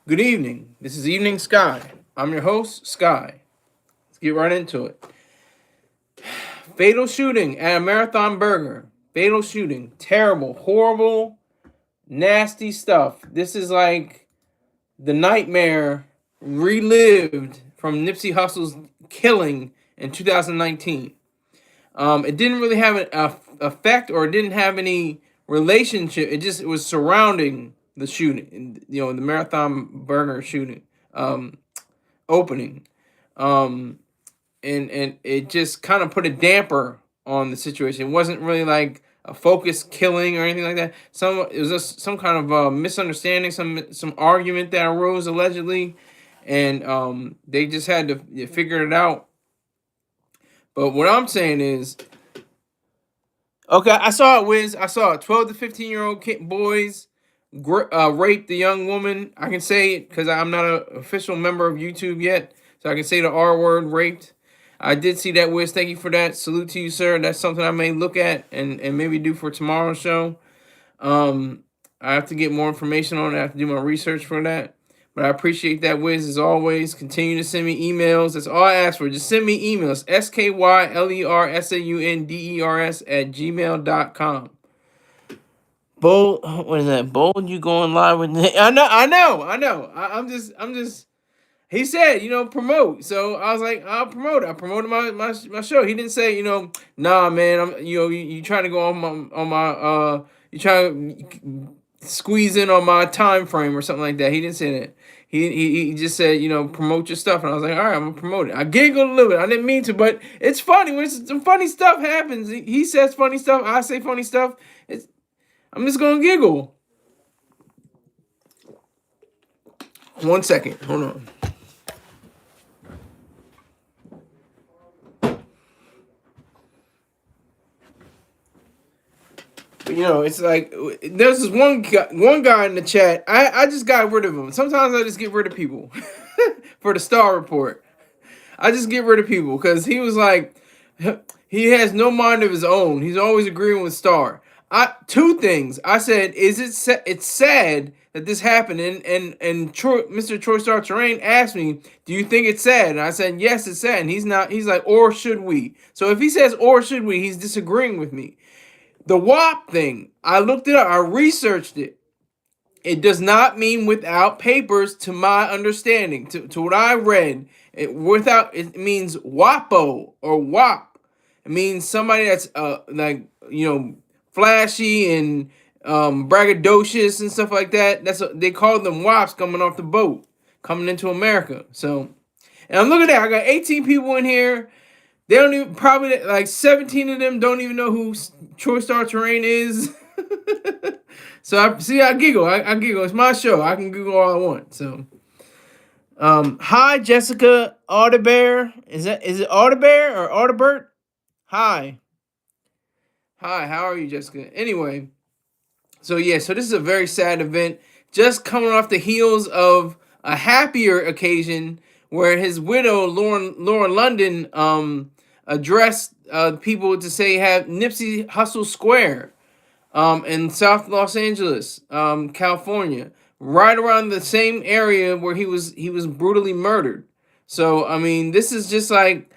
Good evening. This is Evening Sky. I'm your host, Sky. Let's get right into it. Fatal shooting at a Marathon Burger. Fatal shooting. Terrible, horrible, nasty stuff. This is like the nightmare relived from Nipsey Hussle's killing in 2019. It didn't really have an effect, or it didn't have any relationship. It was surrounding the shooting, the Marathon Burger shooting, opening. Um, and it just kind of put a damper on the situation. It wasn't really like a focused killing or anything like that. It was just some kind of misunderstanding, some argument that arose allegedly, and they just had to figure it out. But what I'm saying is, okay, I saw it, Wiz. I saw it. 12 to 15-year-old boys raped the young woman. I can say it because I'm not an official member of YouTube yet, so I can say the R word, raped. I did see that, Wiz. Thank you for that. Salute to you, sir. That's something I may look at and maybe do for tomorrow's show. I have to get more information on it. I have to do my research for that. But I appreciate that, Wiz, as always. Continue to send me emails. That's all I ask for. Just send me emails. SKYLERSAUNDERS@gmail.com. Bold, what is that? Bold, you going live with Nick? I know. I'm just. He said, promote. So I was like, I'll promote it. I promoted my show. He didn't say, nah, man. You trying to go you trying to squeeze in on my time frame or something like that. He didn't say that. He just said, promote your stuff. And I was like, all right, I'm gonna promote it. I giggled a little bit. I didn't mean to, but it's funny when some funny stuff happens. He says funny stuff. I say funny stuff. I'm just gonna giggle. 1 second. Hold on. It's like there's this one guy in the chat. I just got rid of him. Sometimes I just get rid of people for the Star Report. I just get rid of people because he was like, he has no mind of his own. He's always agreeing with Star. Two things. I said, it's sad that this happened, and Mr. Troy Star Terrain asked me, do you think it's sad? And I said, yes, it's sad. And he's like, or should we? So if he says or should we, he's disagreeing with me. The WAP thing, I looked it up, I researched it. It does not mean without papers, to my understanding, to what I read. It means WAPO or WAP. It means somebody that's flashy and braggadocious and stuff like that. They call them WAPs coming off the boat, coming into America. So, and I'm looking at that. I got 18 people in here. They don't even, probably like 17 of them don't even know who Troy Star Terrain is. So I giggle. I giggle. It's my show. I can Google all I want. So, hi Jessica Audibert. Is it Audibert or Audibert? Hi. How are you, Jessica? Anyway, so this is a very sad event. Just coming off the heels of a happier occasion where his widow Lauren London addressed people to say have Nipsey Hussle Square in South Los Angeles, California, right around the same area where he was brutally murdered. So I mean, this is just like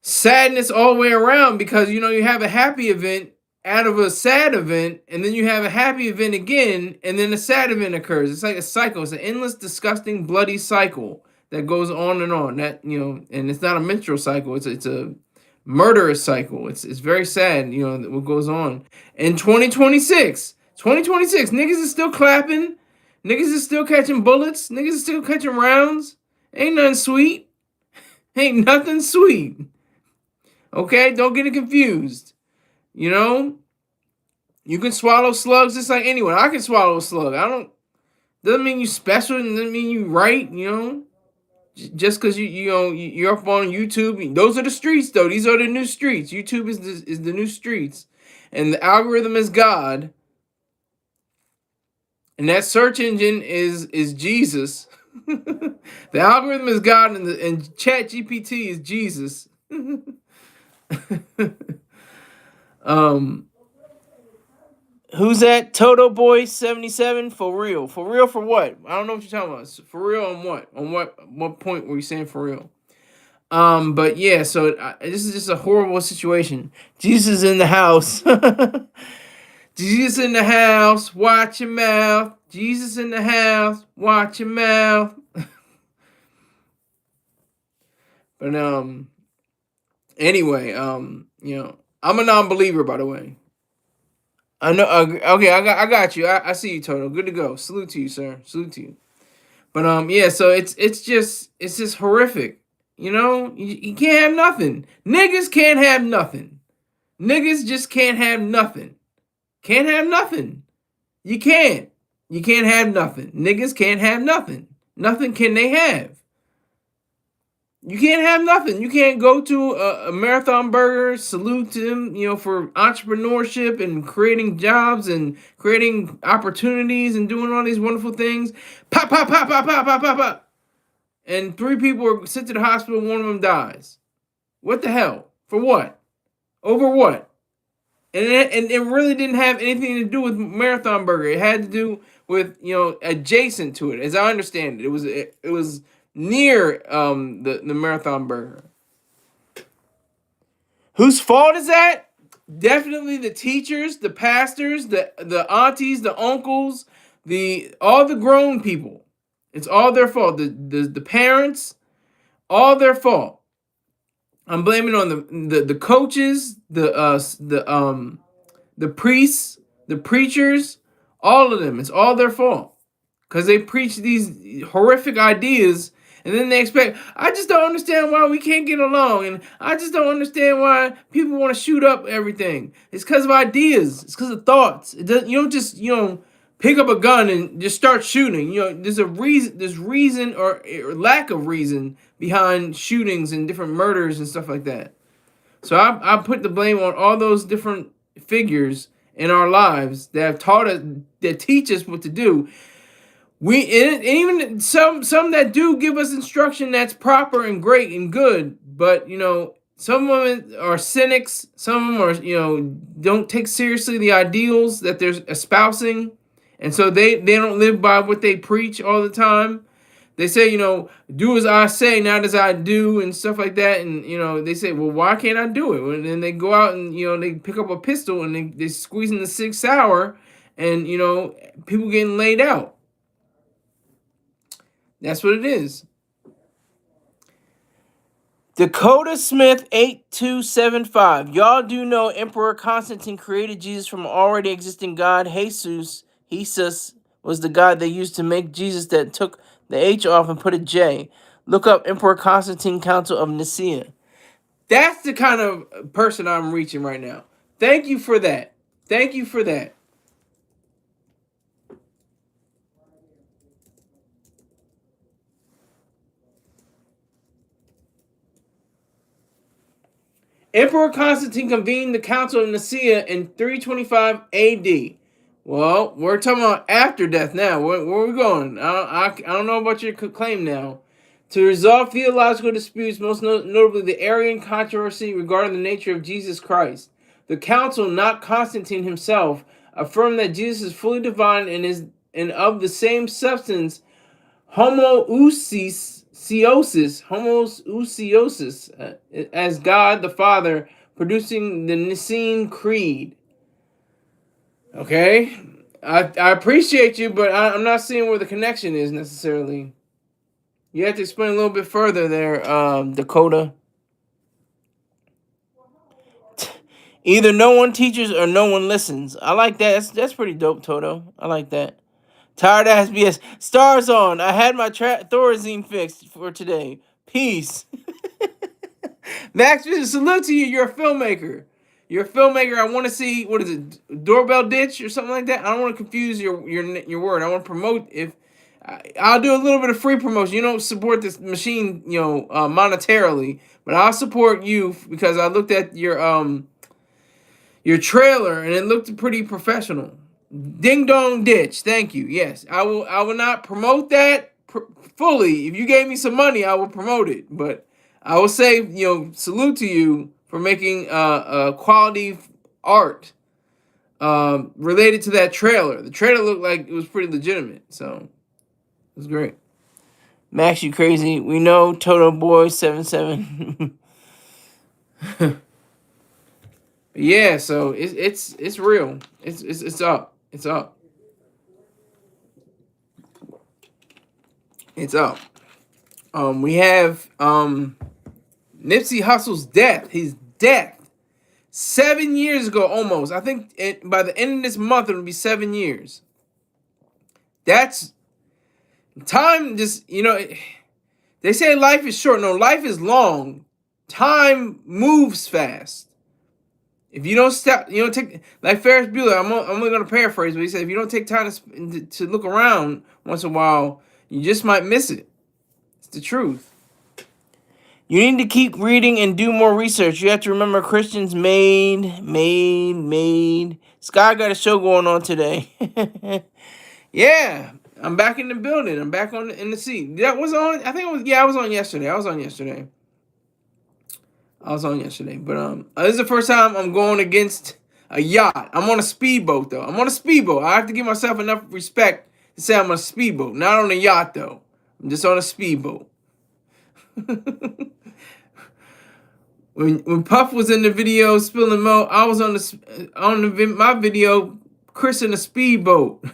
sadness all the way around, because you have a happy event out of a sad event, and then you have a happy event again, and then a sad event occurs. It's like a cycle. It's an endless, disgusting, bloody cycle that goes on and on. That and it's not a menstrual cycle. It's a murderous cycle. It's very sad. What goes on in 2026. Niggas is still clapping. Niggas is still catching bullets. Niggas is still catching rounds. Ain't nothing sweet. Ain't nothing sweet. Okay, don't get it confused. You can swallow slugs just like anyone. I can swallow a slug. Doesn't mean you special. Doesn't mean you right. Just because you're up on YouTube. Those are the streets, though. These are the new streets. YouTube is the new streets, and the algorithm is God, and that search engine is Jesus. The algorithm is God, and Chat GPT is Jesus. Who's that? Toto Boy 77 for real. For real for what? I don't know what you're talking about. For real on what? On what point were you saying for real? But yeah, so this is just a horrible situation. Jesus in the house. Jesus in the house, watch your mouth. Jesus in the house, watch your mouth. But anyway, I'm a non-believer, by the way. I know. Okay, I got you. I see you, Toto. Good to go. Salute to you, sir. Salute to you. But yeah. So it's just horrific. You can't have nothing. Niggas can't have nothing. Niggas just can't have nothing. Can't have nothing. You can't. You can't have nothing. Niggas can't have nothing. Nothing can they have. You can't have nothing. You can't go to a Marathon Burger, salute them, for entrepreneurship and creating jobs and creating opportunities and doing all these wonderful things. Pop, pop, pop, pop, pop, pop, pop, pop. And 3 people are sent to the hospital, one of them dies. What the hell? For what? Over what? And it really didn't have anything to do with Marathon Burger. It had to do with, adjacent to it, as I understand it. It was near the Marathon Burger. Whose fault is that? Definitely the teachers, the pastors, the aunties, the uncles, all the grown people. It's all their fault. The parents, all their fault. I'm blaming on the coaches, the priests, the preachers, all of them. It's all their fault. Because they preach these horrific ideas, and then they expect, I just don't understand why we can't get along, and I just don't understand why people want to shoot up everything. It's because of ideas. It's because of thoughts. You don't just, pick up a gun and just start shooting. There's reason or lack of reason behind shootings and different murders and stuff like that. So I put the blame on all those different figures in our lives that have taught us, that teach us what to do. And even some that do give us instruction that's proper and great and good, but some of them are cynics. Some of them are don't take seriously the ideals that they're espousing, and so they don't live by what they preach all the time. They say, do as I say, not as I do, and stuff like that. And, they say, well, why can't I do it? And then they go out and, they pick up a pistol and they squeeze in the 6 hour and, people getting laid out. That's what it is. Dakota Smith 8275. Y'all do know Emperor Constantine created Jesus from an already existing God. Jesus was the God they used to make Jesus that took the H off and put a J. Look up Emperor Constantine Council of Nicaea. That's the kind of person I'm reaching right now. Thank you for that. Thank you for that. Emperor Constantine convened the Council of Nicaea in 325 AD. Well, we're talking about after death now. Where are we going? I don't know about your claim now. To resolve theological disputes, most notably the Arian controversy regarding the nature of Jesus Christ. The council, not Constantine himself, affirmed that Jesus is fully divine and of the same substance, homoousiosis, as God the Father, producing the Nicene Creed. Okay, I appreciate you, but I'm not seeing where the connection is necessarily. You have to explain a little bit further there, Dakota. Either no one teaches or no one listens. I like that. That's pretty dope, Toto. I like that. Tired ass BS. Stars on. I had my Thorazine fixed for today. Peace. Max, salute to you. You're a filmmaker. You're a filmmaker. I want to see, what is it, doorbell ditch or something like that. I don't want to confuse your word. I want to promote. I'll do a little bit of free promotion. You don't support this machine, monetarily, but I'll support you because I looked at your trailer and it looked pretty professional. Ding dong ditch. Thank you. Yes, I will not promote that fully. If you gave me some money, I will promote it. But I will say, salute to you for making quality art. related to that trailer. The trailer looked like it was pretty legitimate, so it was great. Max, you crazy? We know Toto Boy 77. Yeah, so it's real. It's up. It's up. It's up. We have Nipsey Hussle's death. His death 7 years ago, almost. I think by the end of this month it'll be 7 years. That's time. Just they say life is short. No, life is long. Time moves fast. If you don't stop, take like Ferris Bueller. I'm only gonna paraphrase, but he said if you don't take time to look around once in a while, you just might miss it. It's the truth. You need to keep reading and do more research. You have to remember Christians made. Sky got a show going on today. Yeah, I'm back in the building. I'm back in the seat. That was on. I think it was. Yeah, I was on yesterday. But this is the first time I'm going against a yacht. I'm on a speedboat though. I have to give myself enough respect to say I'm on a speedboat, not on a yacht though. I'm just on a speedboat. When Puff was in the video spilling milk, I was on my video, Chris in a speedboat.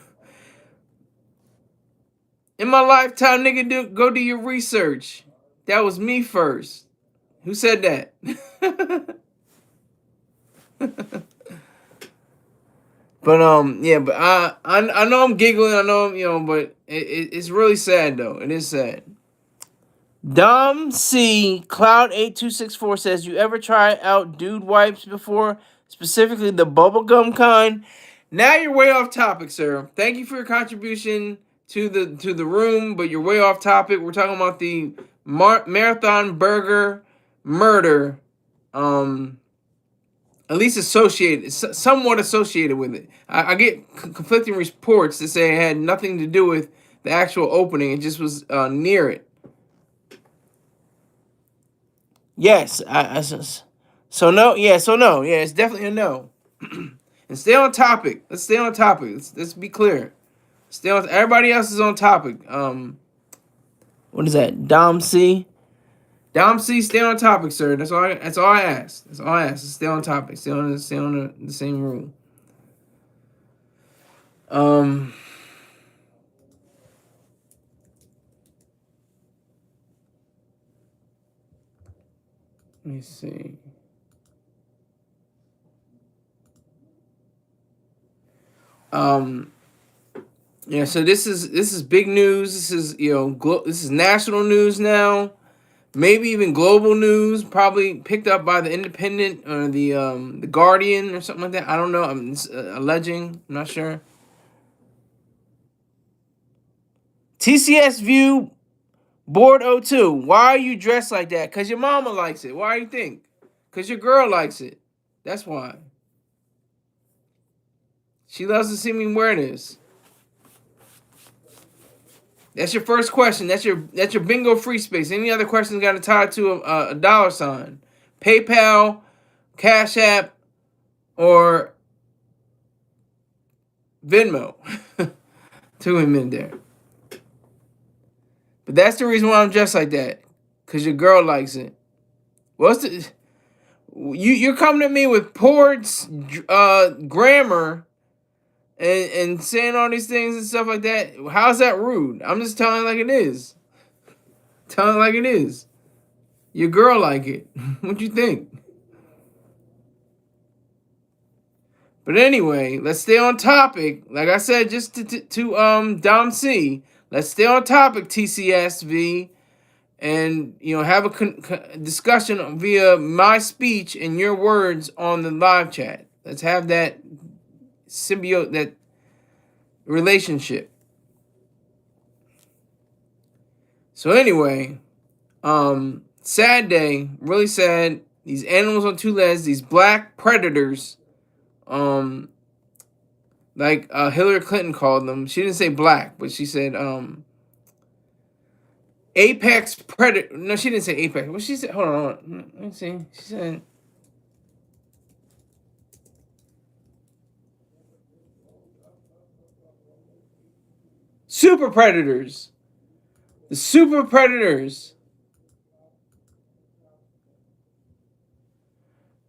In my lifetime, nigga, go do your research. That was me first. Who said that? But yeah, but I know I'm giggling. I know but it's really sad though. It is sad. Dom C Cloud 8264 says, "You ever try out dude wipes before, specifically the bubblegum kind?" Now you're way off topic, sir. Thank you for your contribution to the room, but you're way off topic. We're talking about the Marathon Burger murder, at least somewhat associated with it. I get conflicting reports that say it had nothing to do with the actual opening. It just was near it. Yes, so no. Yeah, it's definitely a no. And stay on topic. Let's stay on topic. Let's be clear. Everybody else is on topic. What is that? Dom C, stay on topic, sir. That's all I ask. Stay on topic. Stay on the same rule. Let me see. Yeah, so this is big news. This is this is national news now, maybe even global news. Probably picked up by the Independent or the Guardian or something like that. I don't know. I'm alleging. I'm not sure. TCS View Board 02. Why are you dressed like that? Because your mama likes it. Why do you think? Because your girl likes it. That's why. She loves to see me wear this. That's your first question. That's your bingo free space. Any other questions got to tie to a dollar sign, PayPal, Cash App, or Venmo. To him in there. But that's the reason why I'm dressed like that. Because your girl likes it. What's the... You're coming at me with poor grammar and saying all these things and stuff like that. How's that rude? I'm just telling it like it is. Your girl like it. What you think? But anyway, let's stay on topic. Like I said, just to Dom C. Let's stay on topic, TCSV, and have a discussion via my speech and your words on the live chat. Let's have that symbiote, that relationship. So anyway, sad day, really sad. These animals on two legs, these black predators, like Hillary Clinton called them. She didn't say black, but she said apex predator. No, she didn't say apex. What she said? Hold on. Let me see. She said Super predators. The super predators.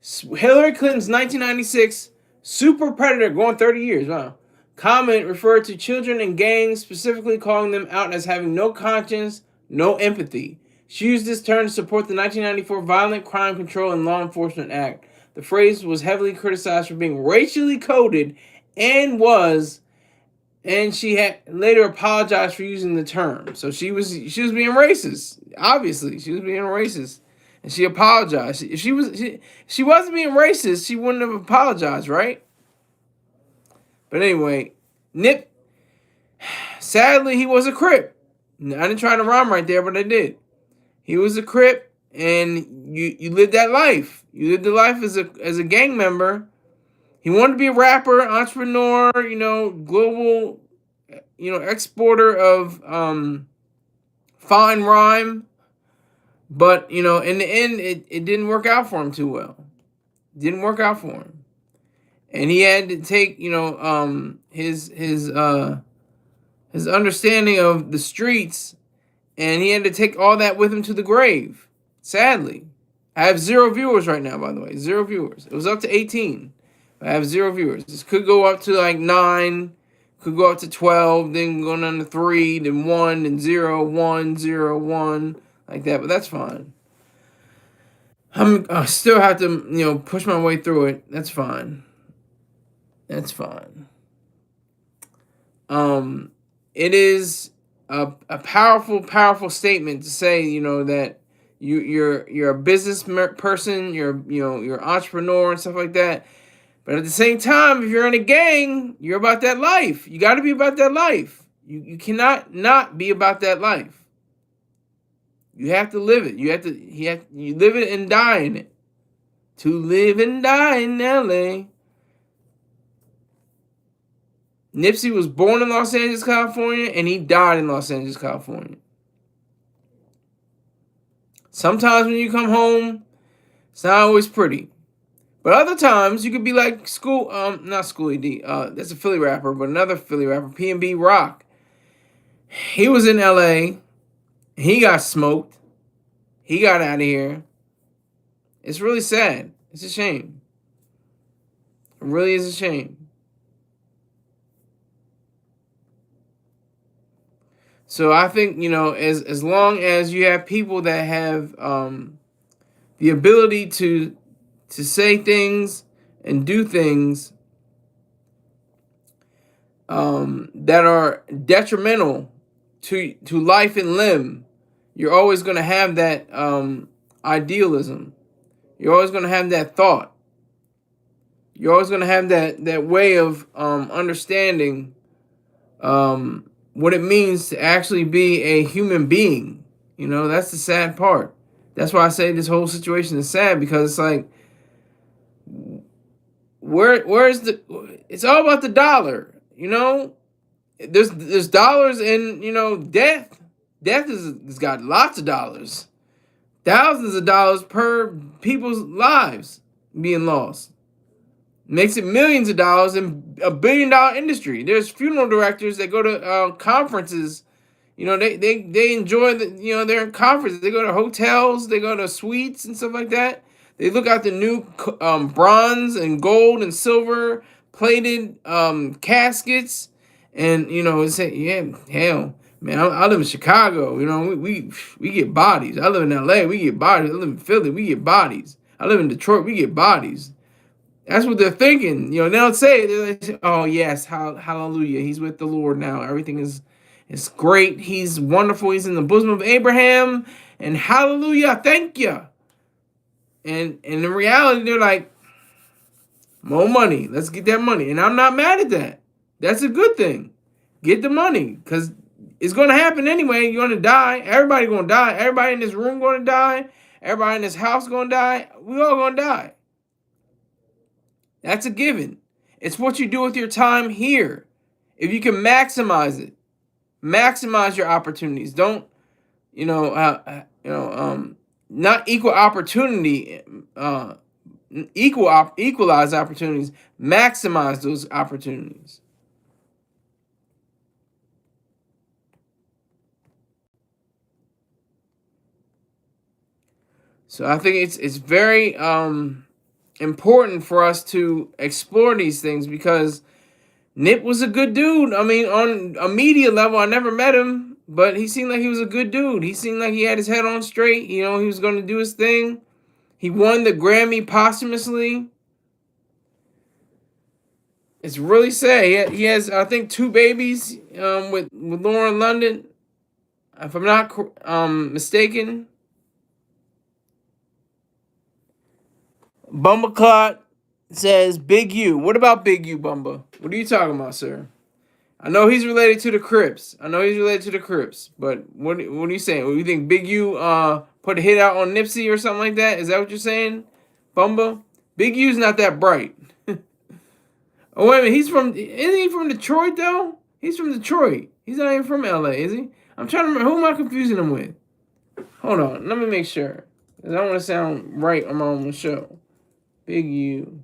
Hillary Clinton's 1996 super predator, going 30 years, wow, comment referred to children in gangs, specifically calling them out as having no conscience, no empathy. She used this term to support the 1994 Violent Crime Control and Law Enforcement Act. The phrase was heavily criticized for being racially coded and she had later apologized for using the term. So she was being racist. Obviously, she was being racist. And she apologized. If she wasn't being racist, she wouldn't have apologized, right? But anyway, sadly, he was a Crip. I didn't try to rhyme right there, but I did. He was a Crip, and you lived that life. You lived the life as a gang member. He wanted to be a rapper, entrepreneur, global, exporter of fine rhyme. But, in the end, it didn't work out for him too well. It didn't work out for him. And he had to take, his understanding of the streets, and he had to take all that with him to the grave. Sadly. I have 0 viewers right now, by the way. 0 viewers. It was up to 18. I have 0 viewers. This could go up to like 9, could go up to 12, then go down to 3, then 1, then 0, 1, 0, 1. Like that, but that's fine. I still have to, push my way through it. That's fine. That's fine. It is a powerful, powerful statement to say, that you're a business person, you're an entrepreneur and stuff like that. But at the same time, if you're in a gang, you're about that life. You got to be about that life. You cannot not be about that life. You have to live it. You live it and die in it. To live and die in LA. Nipsey was born in Los Angeles, California, and he died in Los Angeles, California. Sometimes when you come home, it's not always pretty. But other times, you could be like not School AD, that's a Philly rapper, but another Philly rapper, P&B Rock. He was in LA. He got smoked. He got out of here. It's really sad. It's a shame. It really is a shame. So I think, as long as you have people that have the ability to say things and do things that are detrimental to life and limb, you're always going to have that idealism. You're always going to have that thought. You're always going to have that way of understanding what it means to actually be a human being. That's the sad part. That's why I say this whole situation is sad, because it's like, it's all about the dollar. There's dollars in, death. Death has got lots of dollars. Thousands of dollars per people's lives being lost. Makes it millions of dollars in a $1 billion industry. There's funeral directors that go to conferences. They enjoy they're in conferences. They go to hotels. They go to suites and stuff like that. They look at the new bronze and gold and silver plated caskets, and say, yeah, hell, man, I live in Chicago. We get bodies. I live in LA. We get bodies. I live in Philly. We get bodies. I live in Detroit. We get bodies. That's what they're thinking. They don't say, oh yes, hallelujah, he's with the Lord now. Everything is great. He's wonderful. He's in the bosom of Abraham, and hallelujah, thank you. And in reality, they're like, more money. Let's get that money. And I'm not mad at that. That's a good thing. Get the money, because it's going to happen anyway. You're going to die. Everybody's going to die. Everybody in this room going to die. Everybody in this house going to die. We all going to die. That's a given. It's what you do with your time here. If you can maximize it, maximize your opportunities. Don't, not equal opportunity, equalize opportunities. Maximize those opportunities. So I think it's very important for us to explore these things because Nip was a good dude. I mean, on a media level, I never met him, but he seemed like he was a good dude. He seemed like he had his head on straight. You know, he was going to do his thing. He won the Grammy posthumously. It's really sad. He has, I think, 2 babies with Lauren London, if I'm not mistaken. Bumbaclot says Big U. What about Big U, Bumba? What are you talking about, sir? I know he's related to the Crips. But what are you saying? What, you think Big U put a hit out on Nipsey or something like that? Is that what you're saying, Bumba? Big U's not that bright. Oh wait a minute, isn't he from Detroit though? He's from Detroit. He's not even from LA, is he? I'm trying to remember, who am I confusing him with? Hold on, let me make sure. Cause I don't want to sound right on my own show. Big U.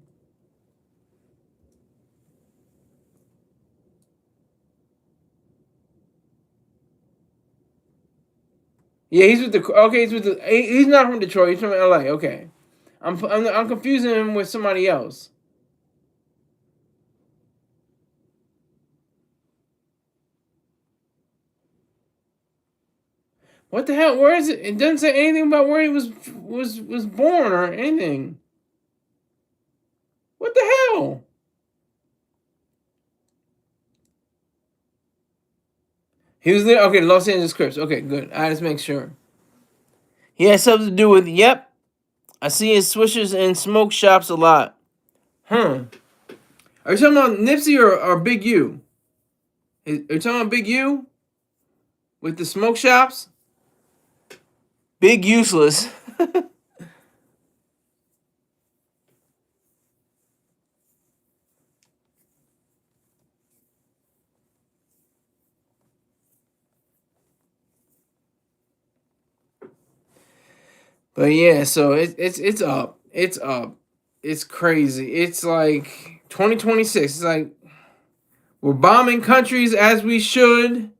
Yeah, he's not from Detroit. He's from LA. Okay, I'm confusing him with somebody else. What the hell? Where is it? It doesn't say anything about where he was born or anything. What the hell? He was there. Okay, Los Angeles Crips. Okay, good. I just make sure. He has something to do with. Yep, I see his swishers in smoke shops a lot. Huh? Are you talking about Nipsey or Big U? Are you talking about Big U with the smoke shops? Big useless. But yeah, so it's up. It's up. It's crazy. It's like 2026. It's like we're bombing countries as we should,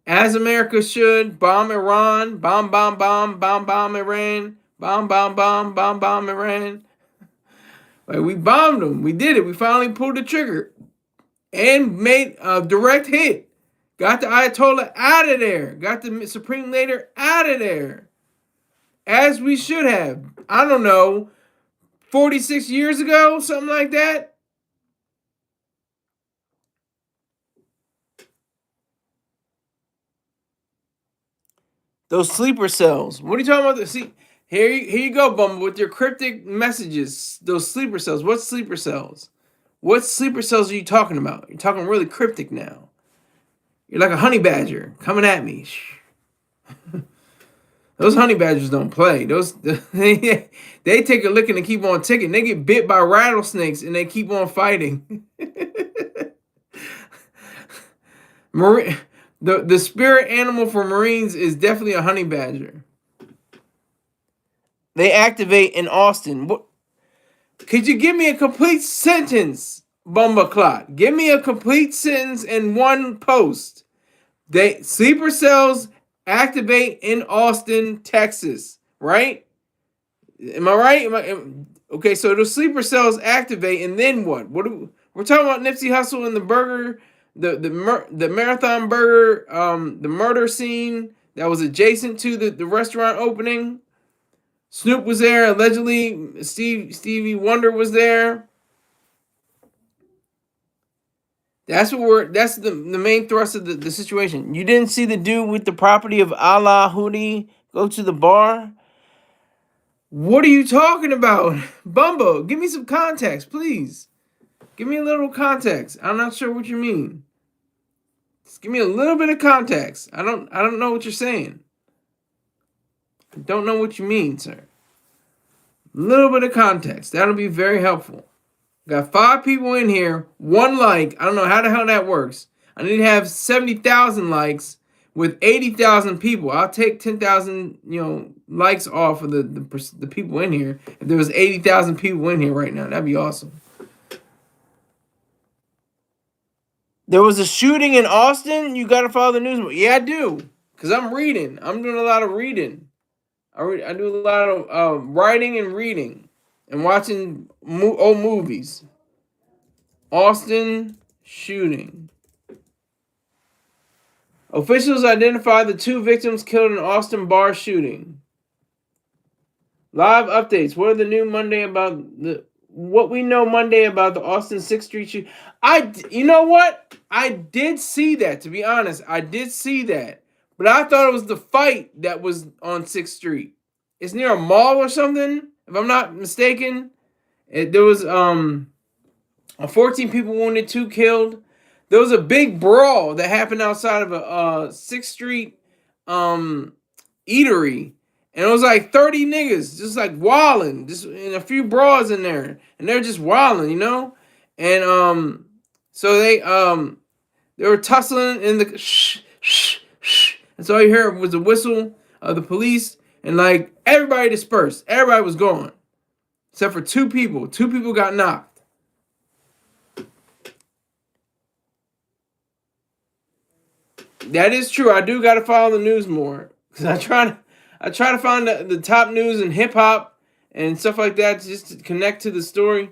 as America should. Bomb Iran, bomb Iran, bomb Iran. Like we bombed them. We did it. We finally pulled the trigger and made a direct hit. Got the Ayatollah out of there. Got the Supreme Leader out of there. As we should have. I don't know, 46 years ago, something like that. Those sleeper cells. What are you talking about? See, here you go, Bumble, with your cryptic messages. Those sleeper cells. What sleeper cells? What sleeper cells are you talking about? You're talking really cryptic now. You're like a honey badger coming at me. Those honey badgers don't play. They take a licking and keep on ticking. They get bit by rattlesnakes and they keep on fighting. The spirit animal for Marines is definitely a honey badger. They activate in Austin. What? Could you give me a complete sentence, Bumba Clot? Give me a complete sentence in one post. Sleeper cells activate in Austin, Texas, right? Am I right? Okay, so those sleeper cells activate, and then what? We're talking about Nipsey Hussle and the burger, the marathon burger, the murder scene that was adjacent to the restaurant opening. Snoop was there. Allegedly, Stevie Wonder was there. That's the main thrust of the situation. You didn't see the dude with the property of Allah Hoodie go to the bar? What are you talking about? Bumbo, give me some context, please. Give me a little context. I'm not sure what you mean. Just give me a little bit of context. I don't know what you're saying. I don't know what you mean, sir. A little bit of context. That'll be very helpful. Got 5 people in here, 1 like. I don't know how the hell that works. I need to have 70,000 likes with 80,000 people. I'll take 10,000, likes off of the people in here. If there was 80,000 people in here right now, that'd be awesome. There was a shooting in Austin. You got to follow the news. Yeah, I do. Because I'm reading. I'm doing a lot of reading. I do a lot of writing and reading and watching old movies. Austin shooting. Officials identify the 2 victims killed in Austin bar shooting. Live updates. What are the new Monday about what we know Monday about the Austin 6th Street shooting? You know what? I did see that, to be honest. I did see that. But I thought it was the fight that was on 6th Street. It's near a mall or something, if I'm not mistaken. There was 14 people wounded, 2 killed. There was a big brawl that happened outside of a 6th Street eatery. And it was like 30 niggas just like wilding, just and a few bras in there. And they're just wilding, you know? And so they were tussling in the and so all you heard was the whistle of the police, and like everybody dispersed. Everybody was gone. Except for 2 people. 2 people got knocked. That is true. I do gotta follow the news more. Because I try to find the top news in hip hop and stuff like that just to connect to the story.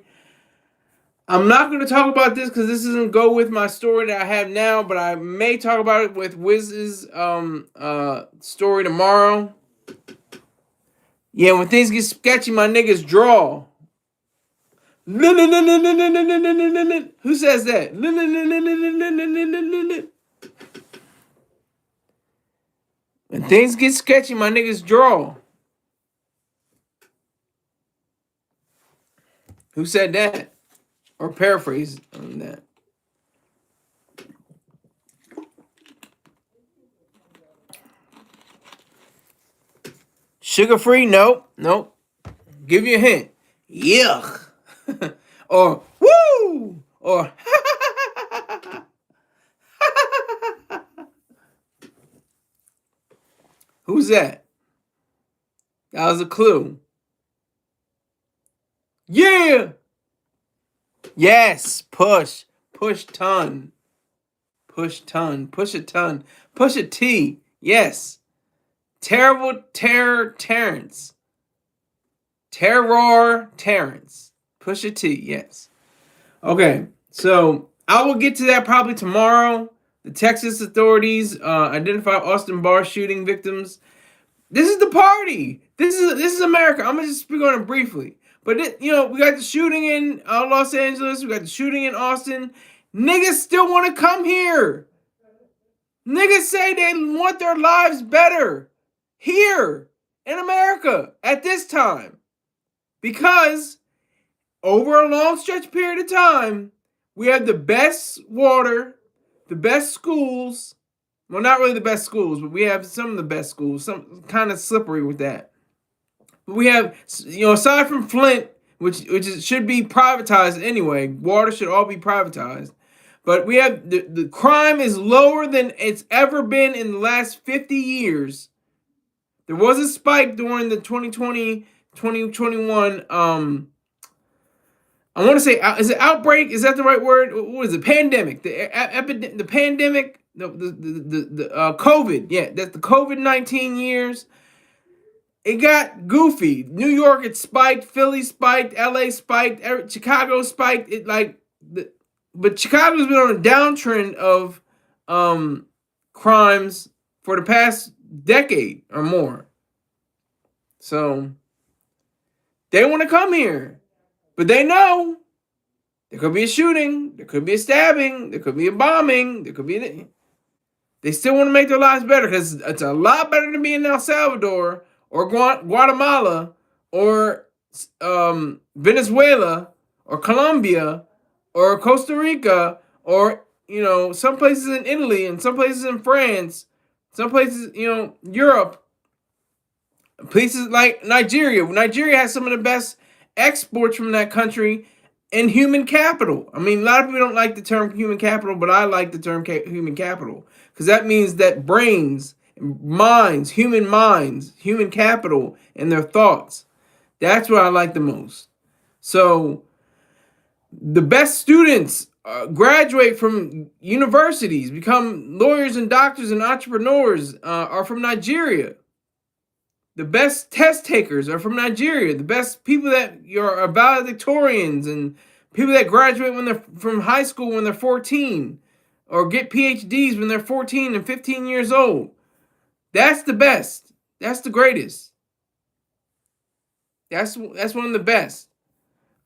I'm not going to talk about this because this doesn't go with my story that I have now, but I may talk about it with Wiz's story tomorrow. Yeah, when things get sketchy, my niggas draw. Who says that? When things get sketchy, my niggas draw. Who said that? Or paraphrase on that. Sugar free? Nope. Give you a hint. Yuck. Or woo. Or who's that? That was a clue. Yeah. Yes. Push ton. Push a ton. Push a T. Yes. Terrible terror Terrence. Terror Terrence. Push a T. Yes. Okay. So I will get to that probably tomorrow. The Texas authorities identify Austin bar shooting victims. This is the party. This is America. I'm gonna just speak on it briefly. But we got the shooting in Los Angeles. We got the shooting in Austin. Niggas still want to come here. Niggas say they want their lives better here in America at this time. Because over a long stretch period of time, we have the best water, the best schools. Well, not really the best schools, but we have some of the best schools. Some kind of slippery with that. But we have, aside from Flint, which should be privatized anyway. Water should all be privatized. But we have the crime is lower than it's ever been in the last 50 years. There was a spike during the 2020, 2021, I want to say, is it outbreak? Is that the right word? What is it? Pandemic. The pandemic, the COVID. Yeah, that's the COVID-19 years. It got goofy. New York, it spiked. Philly spiked. LA spiked. Chicago spiked. But Chicago's been on a downtrend of crimes for the past decade or more. So they want to come here. But they know there could be a shooting, there could be a stabbing, there could be a bombing, there could be... They still want to make their lives better because it's a lot better than being in El Salvador or Guatemala or Venezuela or Colombia or Costa Rica or, some places in Italy and some places in France, some places, Europe, places like Nigeria. Nigeria has some of the best exports from that country and human capital. I mean, a lot of people don't like the term human capital, but I like the term human capital because that means that brains, minds, human capital, and their thoughts. That's what I like the most. So the best students graduate from universities, become lawyers and doctors and entrepreneurs are from Nigeria. The best test takers are from Nigeria. The best people that are valedictorians and people that graduate when they're from high school when they're 14 or get PhDs when they're 14 and 15 years old. That's the best. That's the greatest. That's one of the best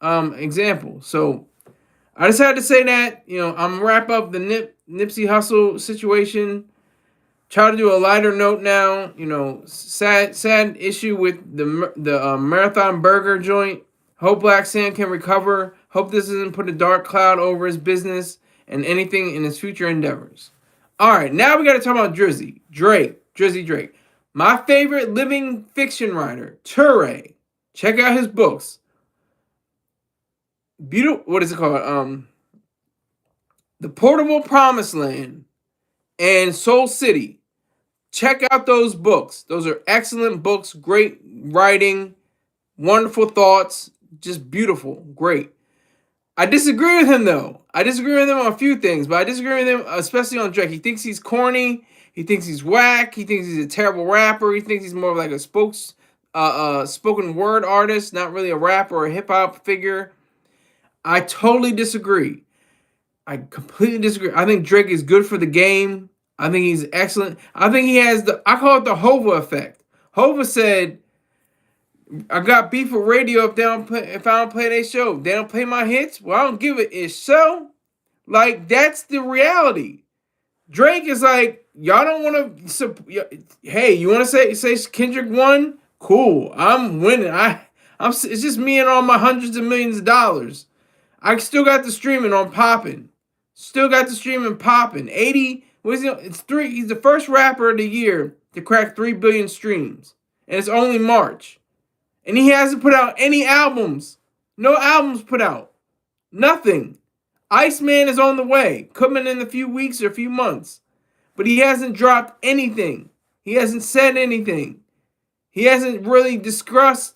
examples. So I decided to say that, I'm gonna wrap up the Nipsey Hussle situation. Try to do a lighter note now. Sad issue with the Marathon Burger joint. Hope Black Sam can recover. Hope this doesn't put a dark cloud over his business and anything in his future endeavors. All right, now we got to talk about Drizzy Drake. My favorite living fiction writer, Toure. Check out his books. Beautiful. What is it called? The Portable Promised Land and Soul City. Check out those books. Those are excellent books. Great writing. Wonderful thoughts. Just beautiful. Great. I disagree with him, though. I disagree with him on a few things, but I disagree with him especially on Drake. He thinks he's corny. He thinks he's whack. He thinks he's a terrible rapper. He thinks he's more of like a spoken word artist, not really a rapper or a hip-hop figure. I totally disagree. I completely disagree. I think Drake is good for the game. I think he's excellent. I think he has I call it the Hova effect. Hova said, I got beef with radio if I don't play their show. They don't play my hits. Well, I don't give it. It's so. Like, that's the reality. Drake is like, y'all don't want to. Hey, you want to say Kendrick won? Cool. I'm winning. It's just me and all my hundreds of millions of dollars. I still got the streaming on popping. Still got the streaming popping. 80. What is he? It's 3. He's the first rapper of the year to crack 3 billion streams, and it's only March. And he hasn't put out any albums. No albums put out. Nothing. Iceman is on the way. Coming in a few weeks or a few months. But he hasn't dropped anything. He hasn't said anything. He hasn't really discussed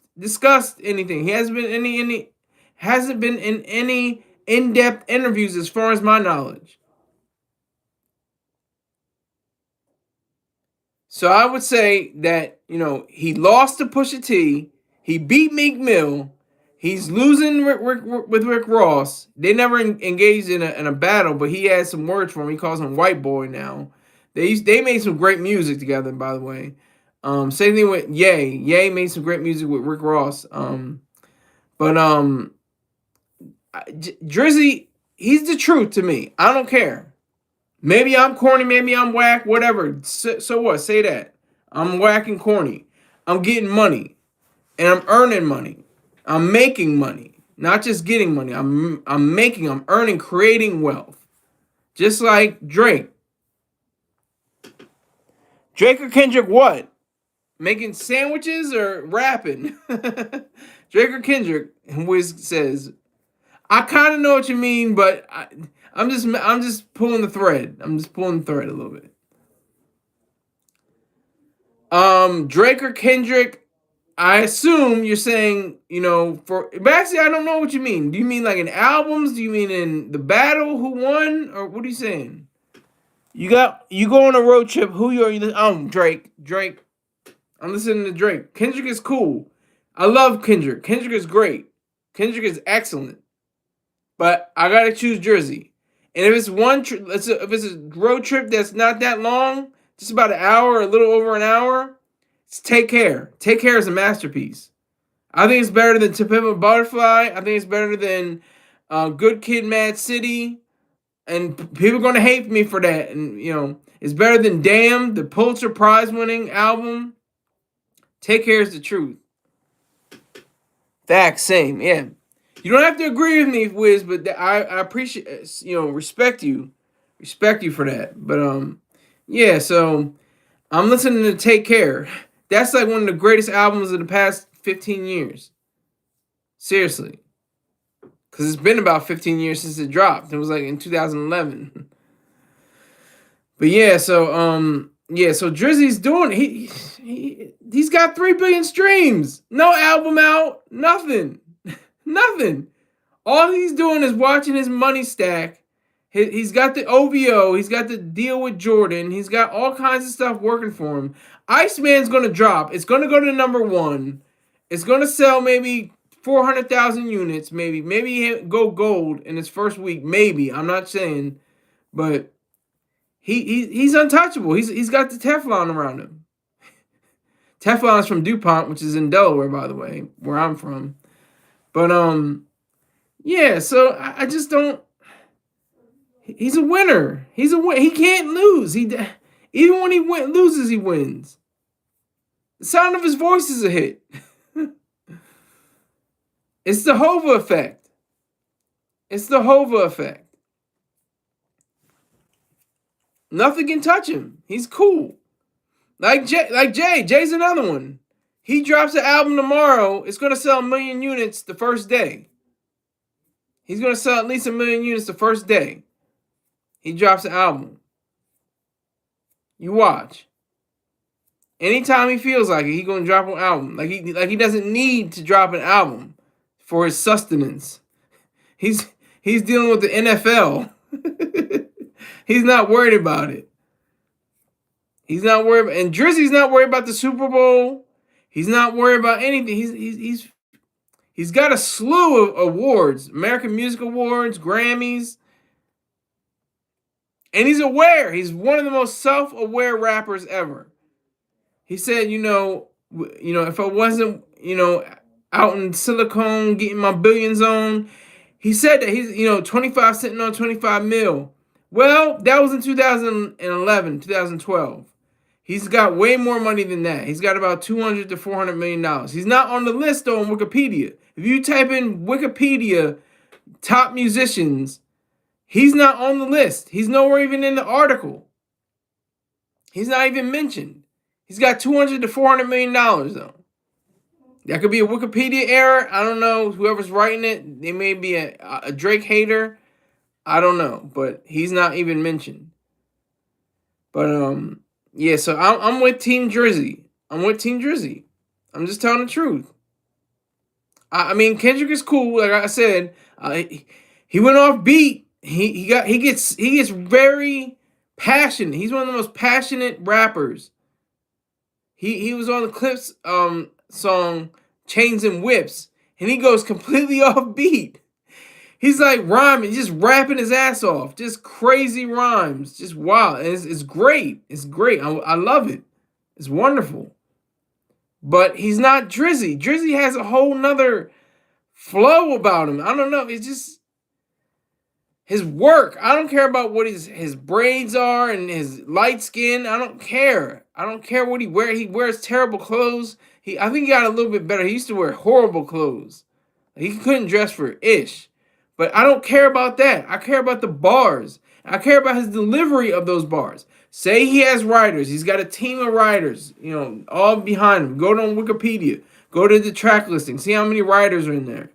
anything. He hasn't been in any in-depth interviews as far as my knowledge. So I would say that, he lost to Pusha T. He beat Meek Mill. He's losing with Rick Ross. They never engaged in a battle, but he has some words for him. He calls him White Boy now. They made some great music together, by the way. Same thing with Ye. Ye made some great music with Rick Ross. Drizzy, he's the truth to me. I don't care. Maybe I'm corny, maybe I'm whack, whatever. So what? Say that. I'm whack and corny. I'm getting money. And I'm earning money. I'm making money. Not just getting money. I'm earning, creating wealth. Just like Drake. Drake or Kendrick what? Making sandwiches or rapping? Drake or Kendrick? And Wiz says, I kind of know what you mean, but I'm just pulling the thread. I'm just pulling the thread a little bit. Drake or Kendrick? I assume you're saying, but actually I don't know what you mean. Do you mean like in albums? Do you mean in the battle? Who won? Or what are you saying? You go on a road trip. Who are you? Drake. I'm listening to Drake. Kendrick is cool. I love Kendrick. Kendrick is great. Kendrick is excellent. But I gotta choose Drizzy. And if it's if it's a road trip that's not that long, just about an hour, a little over an hour, it's Take Care. Take Care is a masterpiece. I think it's better than To Pimp a Butterfly. I think it's better than Good Kid, Mad City. And people are going to hate me for that. And, it's better than Damn, the Pulitzer Prize winning album. Take Care is the truth. Facts, same, yeah. You don't have to agree with me, Wiz, but I appreciate, respect you. Respect you for that. But, yeah, so I'm listening to Take Care. That's like one of the greatest albums of the past 15 years. Seriously. Because it's been about 15 years since it dropped. It was like in 2011. But yeah, so Drizzy's doing he's got 3 billion streams. No album out, nothing. Nothing. All he's doing is watching his money stack, He's got the OVO. He's got the deal with Jordan. He's got all kinds of stuff working for him. Iceman's gonna drop. It's gonna go to #1. It's gonna sell maybe 400,000 units. Maybe he go gold in his first week. Maybe, I'm not saying, but he's untouchable. He's got the Teflon around him. Teflon is from DuPont, which is in Delaware, by the way, where I'm from. But yeah. So I just don't. He's a winner. He can't lose. Even when he loses, he wins. The sound of his voice is a hit. It's the Hova effect. It's the Hova effect. Nothing can touch him. He's cool. Like Jay. Jay's another one. He drops an album tomorrow. It's gonna sell 1 million units the first day. He's gonna sell at least 1 million units the first day. He drops an album. You watch. Anytime he feels like it, he's gonna drop an album. Like he doesn't need to drop an album for his sustenance. He's dealing with the NFL. He's not worried about it. He's not worried and Drizzy's not worried about the Super Bowl. He's not worried about anything. He's got a slew of awards, American Music Awards, Grammys. And he's aware. He's one of the most self-aware rappers ever. He said, if I wasn't, out in Silicon getting my billions on, he said that he's, 25 sitting on 25 mil. Well, that was in 2011, 2012. He's got way more money than that. He's got about $200 to $400 million. He's not on the list, though, on Wikipedia. If you type in Wikipedia top musicians, he's not on the list. He's nowhere even in the article. He's not even mentioned. He's got $200 to $400 million, though. That could be a Wikipedia error. I don't know. Whoever's writing it, they may be a Drake hater. I don't know. But he's not even mentioned. But, yeah, so I'm with Team Drizzy. I'm just telling the truth. I mean, Kendrick is cool. Like I said, he went off beat. He gets very passionate. He's one of the most passionate rappers. He was on the Clips song Chains and Whips, and he goes completely off beat. He's like rhyming, just rapping his ass off, just crazy rhymes, just wild. And it's great. It's great. I love it. It's wonderful. But he's not Drizzy. Drizzy has a whole nother flow about him. I don't know. It's just his work. I don't care about what his braids are and his light skin. I don't care. I don't care what he wears. He wears terrible clothes. I think he got a little bit better. He used to wear horrible clothes. He couldn't dress for ish. But I don't care about that. I care about the bars. I care about his delivery of those bars. Say he has writers. He's got a team of writers, all behind him. Go to Wikipedia. Go to the track listing. See how many writers are in there.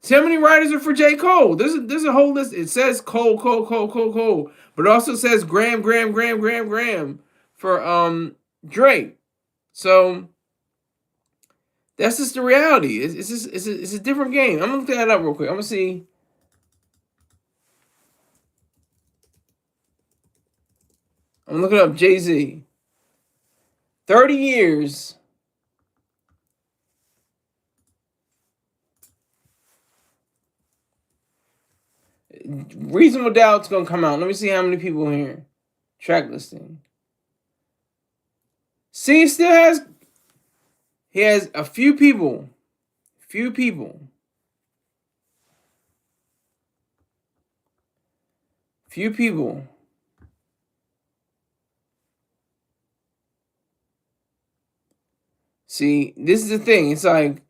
See how many writers are for J. Cole. There's a whole list. It says Cole. But it also says Gram for Drake. So that's just the reality. It's a different game. I'm gonna look that up real quick. I'm gonna see. I'm looking up Jay-Z. 30 years. Reasonable Doubt's gonna come out. Let me see how many people here. Track listing. See, he has a few people. Few people. See, this is the thing. It's like,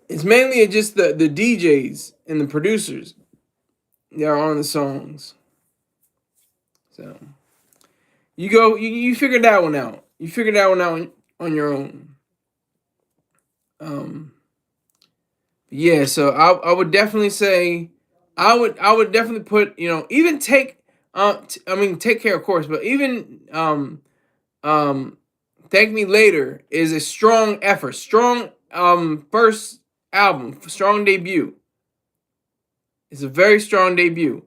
it's mainly just the DJs and the producers that are on the songs. So you figure that one out. You figure that one out on your own. Yeah, so I would definitely say I would definitely put, even Take Care, of course, but even Thank Me Later is a strong effort, strong first album, strong debut. It's a very strong debut.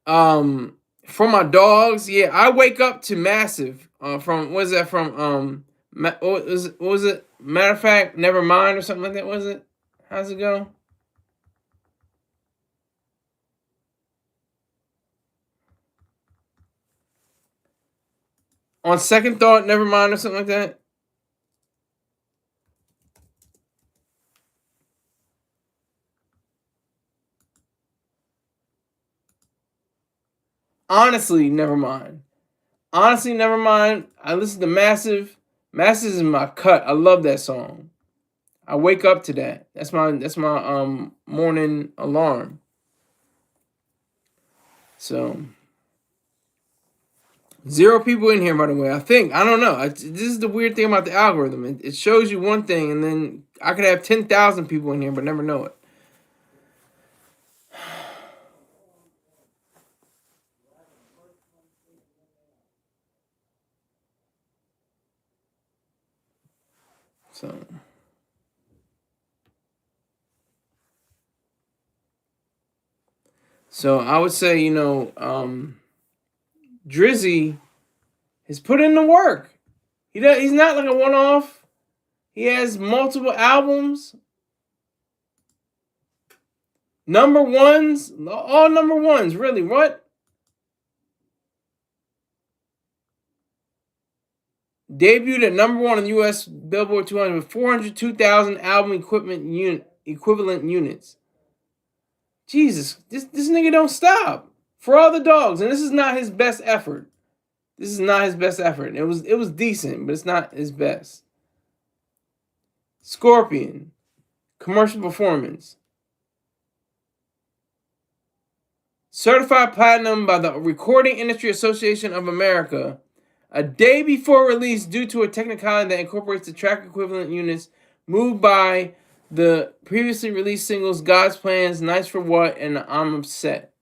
For my dogs, yeah, I wake up to Massive. From what is that from? What was it? Matter of fact, never mind or something like that. Was it? How's it go? On second thought, never mind or something like that. Honestly, never mind. Honestly, never mind. I listen to Massive. Massive is my cut. I love that song. I wake up to that. That's my morning alarm. So 0 people in here, by the way. I don't know. This is the weird thing about the algorithm. It shows you one thing, and then I could have 10,000 people in here, but never know it. So I would say, Drizzy has put in the work. He's not like a one-off. He has multiple albums. Number ones, all number ones, really. What? Debuted at number 1 on the U.S. Billboard 200 with 402,000 album equivalent units. Jesus, this nigga don't stop. For all the dogs, and this is not his best effort. This is not his best effort. It was decent, but it's not his best. Scorpion, commercial performance. Certified platinum by the Recording Industry Association of America a day before release due to a technicality that incorporates the track equivalent units moved by the previously released singles God's Plans, Nice for What, and I'm Upset.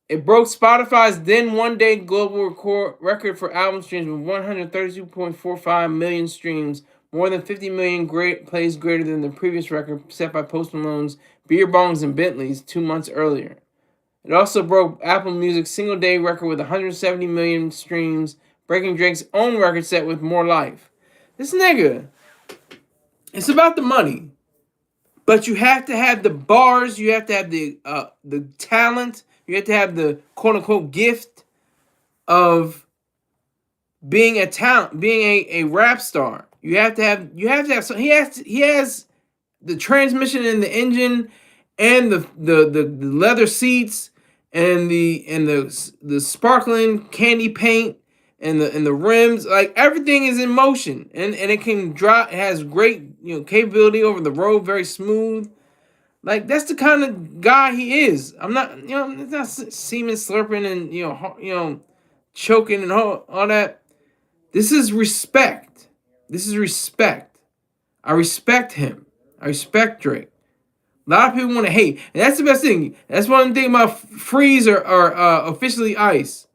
It broke Spotify's then one-day global record for album streams with 132.45 million streams, more than 50 million plays greater than the previous record set by Post Malone's Beer Bongs and Bentleys 2 months earlier. It also broke Apple Music's single-day record with 170 million streams, breaking Drake's own record set with More Life. This nigga, it's about the money. But you have to have the bars, you have to have the talent, you have to have the quote-unquote gift of being a talent, being a rap star. You have to have some, he has the transmission in the engine and the leather seats and the sparkling candy paint and the rims, like everything is in motion and it can drive. It has great capability over the road, very smooth. Like that's the kind of guy he is. I'm not it's not semen slurping and choking and all that. This is respect. This is respect. I respect him. I respect Drake. A lot of people want to hate, and that's the best thing. That's one thing about Freeze or officially Ice.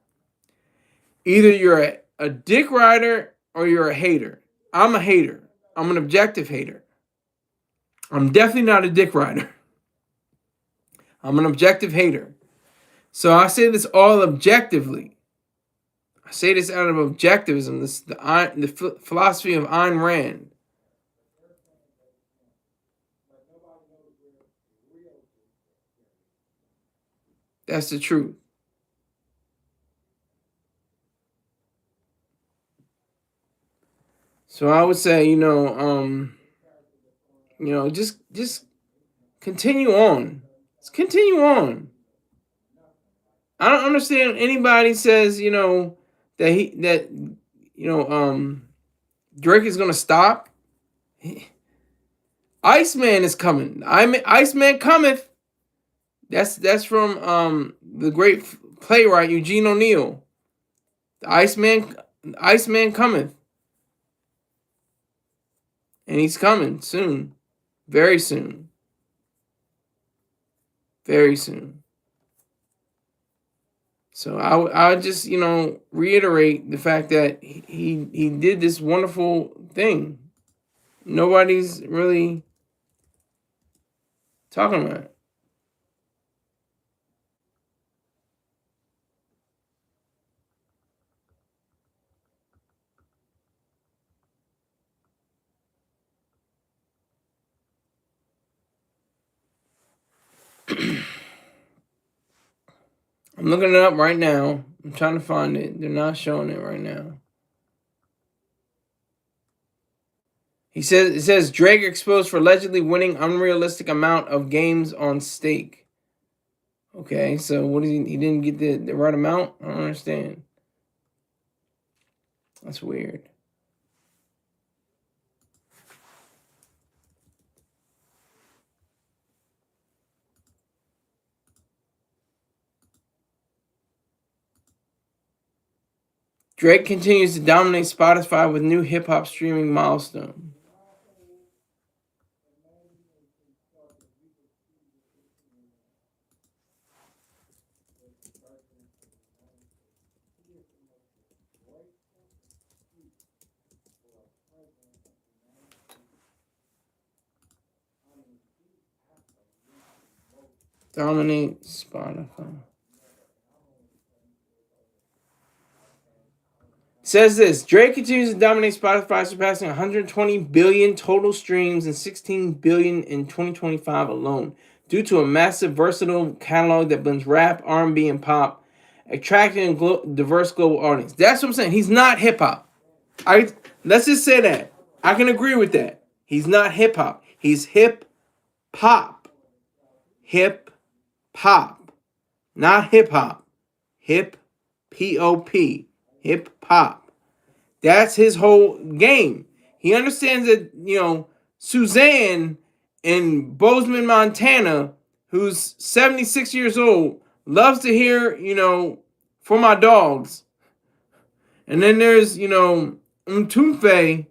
Either you're a dick rider or you're a hater. I'm a hater. I'm an objective hater. I'm definitely not a dick rider. I'm an objective hater. So I say this all objectively. I say this out of objectivism. This is the philosophy of Ayn Rand. That's the truth. So I would say, just continue on. Just continue on. I don't understand anybody says, that Drake is gonna stop. Iceman is coming. Iceman cometh. That's from the great playwright Eugene O'Neill. The Iceman cometh. And he's coming soon. Very soon. Very soon. So I would just, reiterate the fact that he did this wonderful thing. Nobody's really Talking about. I'm looking it up right now. I'm trying to find it. They're not showing it right now. It says Drake exposed for allegedly winning unrealistic amount of games on stake. Okay, so what is he didn't get the right amount? I don't understand. That's weird. Drake continues to dominate Spotify with new hip hop streaming milestone. Dominate Spotify. Says this, Drake continues to dominate Spotify, surpassing 120 billion total streams and 16 billion in 2025 alone, due to a massive, versatile catalog that blends rap, R&B, and pop, attracting a diverse global audience. That's what I'm saying. He's not hip hop. Let's just say that. I can agree with that. He's not hip hop. He's hip pop. Hip pop. Not hip hop. Hip P-O-P. Hip hop. That's his whole game. He understands that, Suzanne in Bozeman, Montana, who's 76 years old, loves to hear, For My Dogs. And then there's, Mtumfe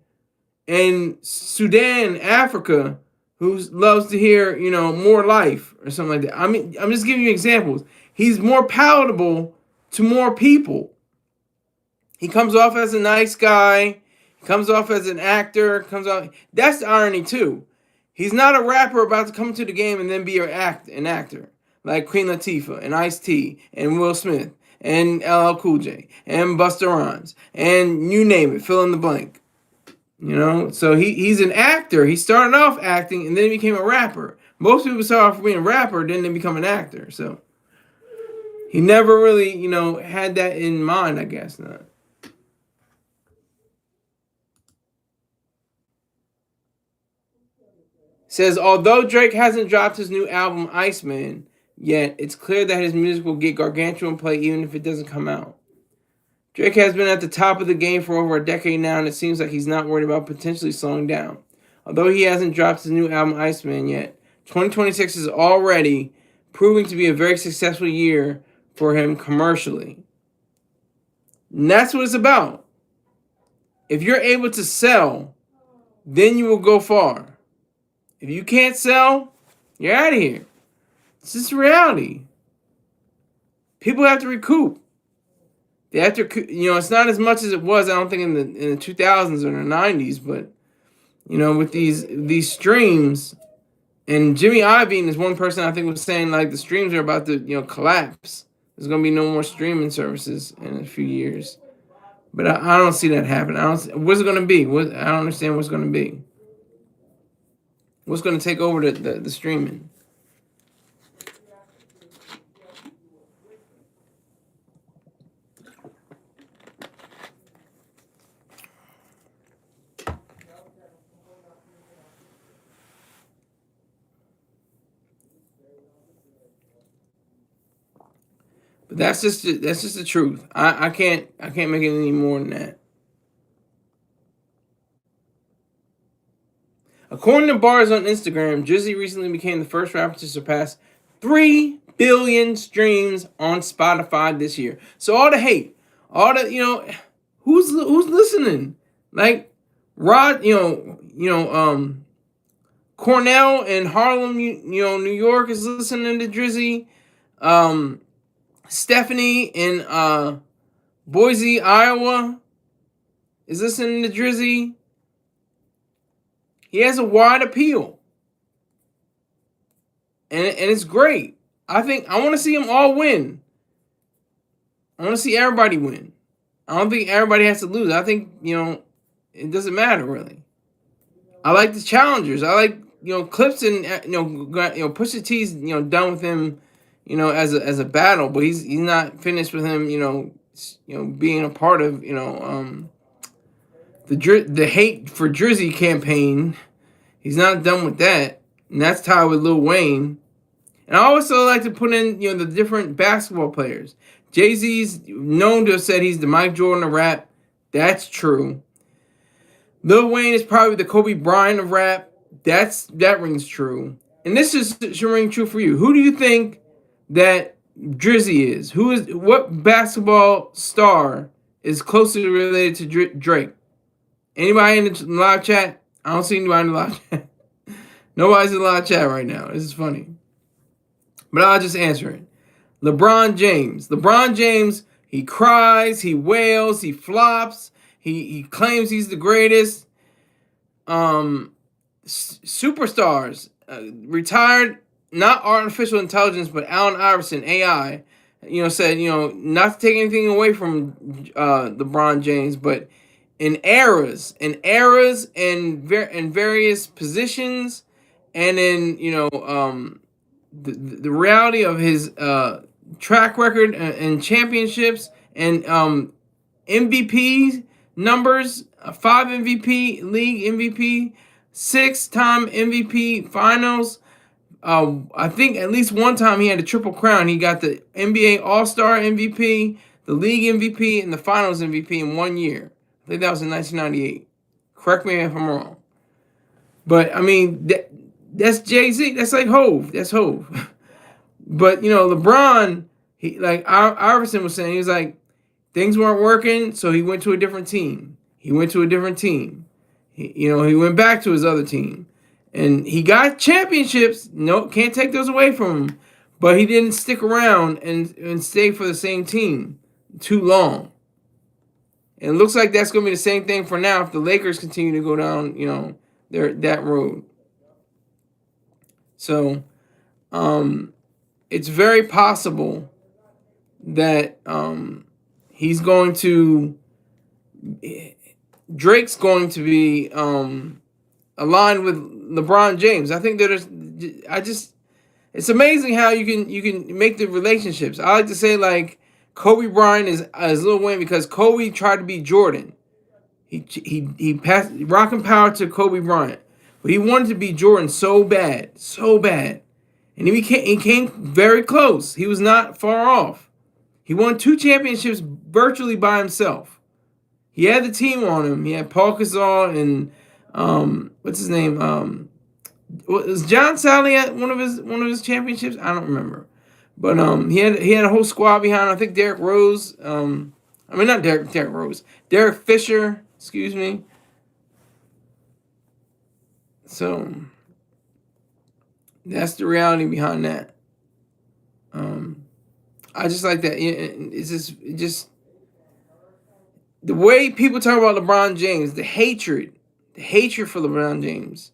in Sudan, Africa, who loves to hear, More Life or something like that. I mean, I'm just giving you examples. He's more palatable to more people. He comes off as a nice guy. He comes off as an actor. That's the irony too. He's not a rapper about to come to the game and then be an actor like Queen Latifah and Ice-T and Will Smith and LL Cool J and Busta Rhymes and you name it, fill in the blank. So he's an actor. He started off acting and then he became a rapper. Most people start off being a rapper, then they become an actor. So he never really, had that in mind, I guess not. Says, although Drake hasn't dropped his new album, Iceman, yet, it's clear that his music will get gargantuan play even if it doesn't come out. Drake has been at the top of the game for over a decade now, and it seems like he's not worried about potentially slowing down. Although he hasn't dropped his new album, Iceman, yet, 2026 is already proving to be a very successful year for him commercially. And that's what it's about. If you're able to sell, then you will go far. If you can't sell, you're out of here. It's just reality. People have to recoup. They have to, it's not as much as it was, I don't think, in the 2000s or the 90s, but, with these streams, and Jimmy Iovine is one person I think was saying, like, the streams are about to, collapse. There's going to be no more streaming services in a few years. But I don't see that happening. What's it going to be? I don't understand what's going to be. What's going to take over the streaming? But that's just the truth. I can't make it any more than that. According to bars on Instagram, Drizzy recently became the first rapper to surpass 3 billion streams on Spotify this year. So all the hate, all the who's listening? Like Cornell in Harlem, New York is listening to Drizzy. Stephanie in Boise, Iowa is listening to Drizzy. He has a wide appeal. and it's great. I think I want to see them all win. I want to see everybody win. I don't think everybody has to lose. I think it doesn't matter really. I like the challengers. I like Clips and Pusha T's done with him, as a battle, but he's not finished with him. Being a part of the hate for Drizzy campaign. He's not done with that, and that's tied with Lil Wayne. And I also like to put in the different basketball players. Jay-Z's known to have said he's the Mike Jordan of rap. That's true. Lil Wayne is probably the Kobe Bryant of rap. That rings true. And this should ring true for you. Who do you think that Drizzy is? What basketball star is closely related to Drake? Anybody in the live chat? I don't see anybody in the live chat. Nobody's in the live chat right now. This is funny. But I'll just answer it. LeBron James. LeBron James, he cries, he wails, he flops, he claims he's the greatest. Superstars, retired, not artificial intelligence, but Allen Iverson, AI, said, not to take anything away from LeBron James, but in eras, and various positions, and in the reality of his track record and championships and MVP numbers, 5 MVP, league MVP, 6-time MVP finals. I think at least one time he had a triple crown. He got the NBA All-Star MVP, the league MVP, and the finals MVP in 1 year. I think that was in 1998. Correct me if I'm wrong. But, I mean, that's Jay-Z. That's like Hove. That's Hove. But, LeBron, like Iverson was saying, he was like, things weren't working, so he went to a different team. He went back to his other team. And he got championships. No, can't take those away from him. But he didn't stick around and stay for the same team too long. And it looks like that's going to be the same thing for now if the Lakers continue to go down, that road. So, it's very possible that Drake's going to be aligned with LeBron James. I think it's amazing how you can make the relationships. I like to say like Kobe Bryant is Lil Wayne because Kobe tried to be Jordan. He passed rocking power to Kobe Bryant, but he wanted to be Jordan so bad, and he came very close. He was not far off. He won 2 championships virtually by himself. He had the team on him. He had Paul Gasol and what's his name? Was John Sally at one of his championships? I don't remember. But he had a whole squad behind him. I think Derrick Rose. Not Derrick Rose. Derek Fisher. Excuse me. So that's the reality behind that. I just like that. It's just the way people talk about LeBron James, the hatred for LeBron James.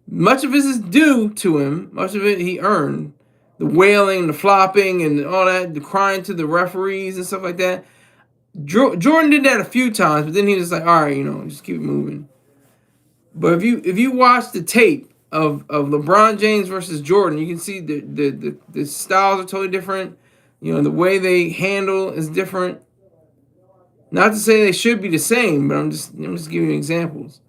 Much of it is due to him. Much of it he earned. The wailing, the flopping, and all that, the crying to the referees and stuff like that. Jordan did that a few times, but then he was like, all right, just keep it moving. But if you watch the tape of LeBron James versus Jordan, you can see the styles are totally different. The way they handle is different. Not to say they should be the same, but I'm just giving you examples.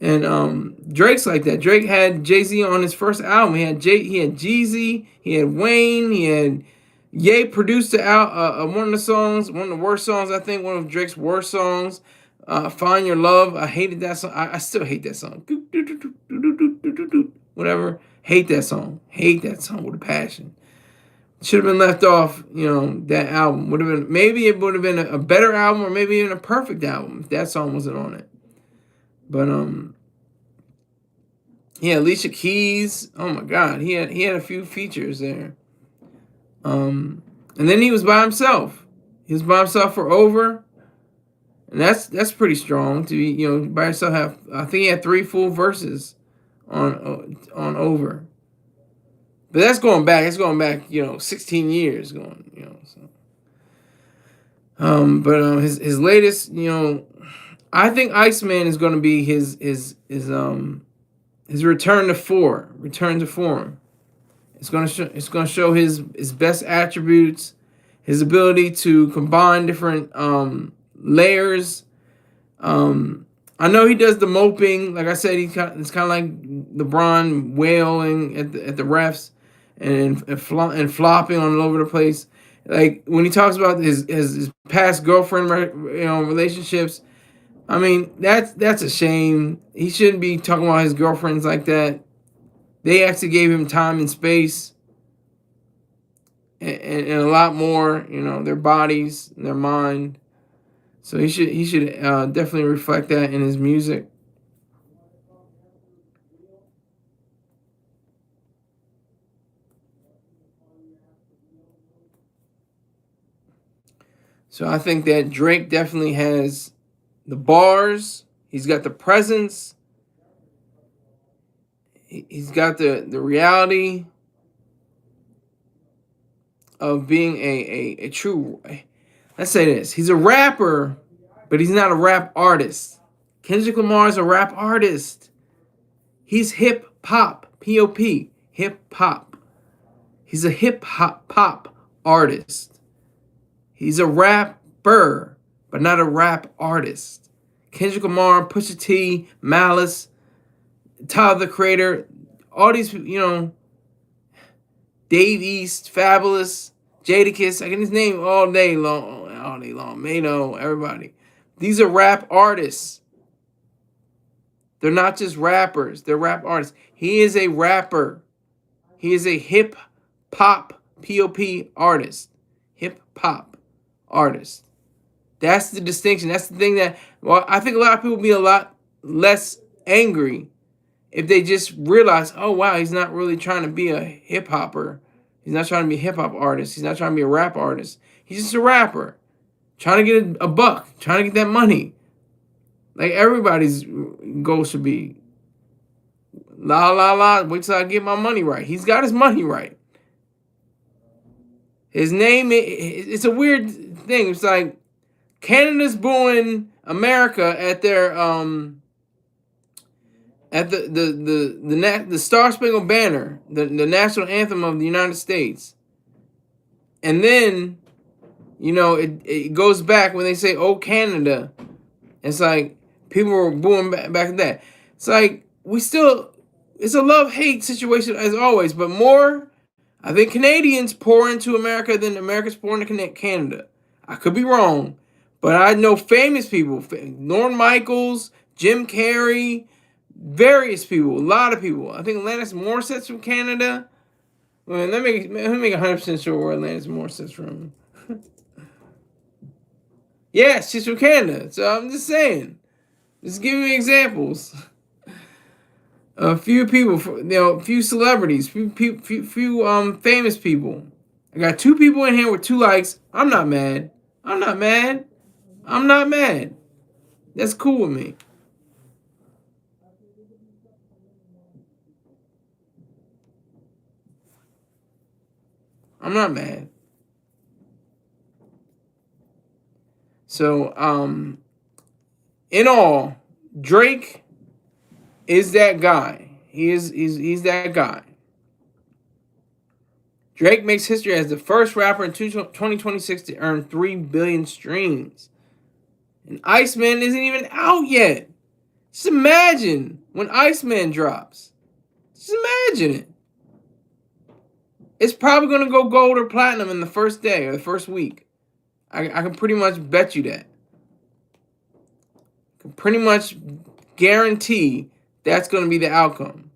And Drake's like that. Drake had Jay-Z on his first album. He had Jeezy, he had Wayne, he had Ye produced one of the songs, one of the worst songs, I think, one of Drake's worst songs. Find Your Love. I hated that song. I still hate that song. Whatever. Hate that song. Hate that song with a passion. Should have been left off, that album. Maybe it would have been a better album or maybe even a perfect album if that song wasn't on it. But Alicia Keys. Oh my God, he had a few features there. And then he was by himself. He was by himself for Over, and that's pretty strong to be by yourself. I think he had 3 full verses on Over. But that's going back. It's going back, 16 years going, So, but his latest, I think Iceman is going to be his return to form. It's gonna show his best attributes, his ability to combine different layers. I know he does the moping. Like I said, it's kind of like LeBron wailing at the refs and flopping all over the place. Like when he talks about his past girlfriend, relationships. I mean, that's a shame. He shouldn't be talking about his girlfriends like that. They actually gave him time and space and a lot more, their bodies, their mind. So he should definitely reflect that in his music. So I think that Drake definitely has the bars. He's got the presence. He's got the reality of being a true. Let's say this: he's a rapper, but he's not a rap artist. Kendrick Lamar is a rap artist. He's hip hop, P-O-P, hip hop. He's a hip hop pop artist. He's a rapper, but not a rap artist. Kendrick Lamar, Pusha T, Malice, Tyler the Creator, all these, Dave East, Fabulous, Jadakiss, I can his name all day long, Mano, everybody. These are rap artists. They're not just rappers, they're rap artists. He is a rapper. He is a hip hop, P-O-P artist. Hip hop artist. That's the distinction. That's the thing that, I think a lot of people would be a lot less angry if they just realize, oh wow, he's not really trying to be a hip hopper. He's not trying to be a hip hop artist. He's not trying to be a rap artist. He's just a rapper. Trying to get a buck. Trying to get that money. Like everybody's goal should be, la la la, wait till I get my money right. He's got his money right. His name, it's a weird thing. It's like Canada's booing America at their at the Star Spangled Banner, the national anthem of the United States. And then, it goes back when they say, "Oh Canada." It's like people were booing back at that. It's like it's a love-hate situation as always, but more, I think Canadians pour into America than Americans pour into Canada. I could be wrong, but I know famous people, Lorne Michaels, Jim Carrey, various people, a lot of people. I think Alanis Morissette's from Canada. Well, let me make 100% sure where Alanis Morissette's from. Yeah, she's from Canada. So I'm just saying. Just giving me examples. A few people, a few celebrities, few famous people. I got 2 people in here with 2 likes. I'm not mad. I'm not mad. I'm not mad. That's cool with me. I'm not mad. So, in all, Drake is that guy. He's that guy. Drake makes history as the first rapper in 2026 to earn 3 billion streams. And Iceman isn't even out yet. Just imagine when Iceman drops. Just imagine it. It's probably going to go gold or platinum in the first day or the first week. I can pretty much bet you that. I can pretty much guarantee that's going to be the outcome.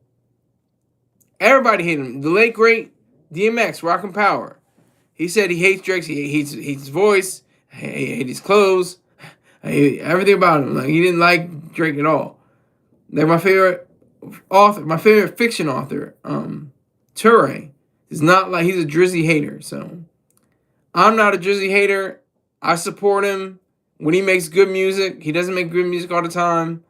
Everybody hated him. The late, great DMX, Rockin' Power. He said he hates Drake. He hates his voice. He hates his clothes. Everything about him. Like, he didn't like Drake at all. Like my favorite author, my favorite fiction author, Ture, is not like, he's a Drizzy hater. So I'm not a Drizzy hater. I support him when he makes good music. He doesn't make good music all the time,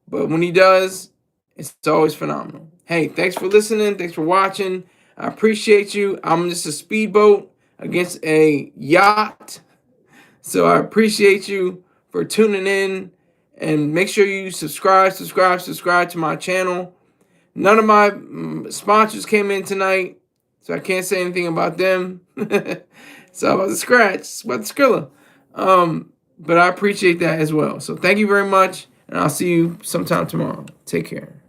but when he does, it's always phenomenal. Hey, thanks for listening. Thanks for watching. I appreciate you. I'm just a speedboat against a yacht. So I appreciate you for tuning in. And make sure you subscribe to my channel. None of my sponsors came in tonight, so I can't say anything about them. So I'm about to scratch. It's about the Skrilla. But I appreciate that as well. So thank you very much, and I'll see you sometime tomorrow. Take care.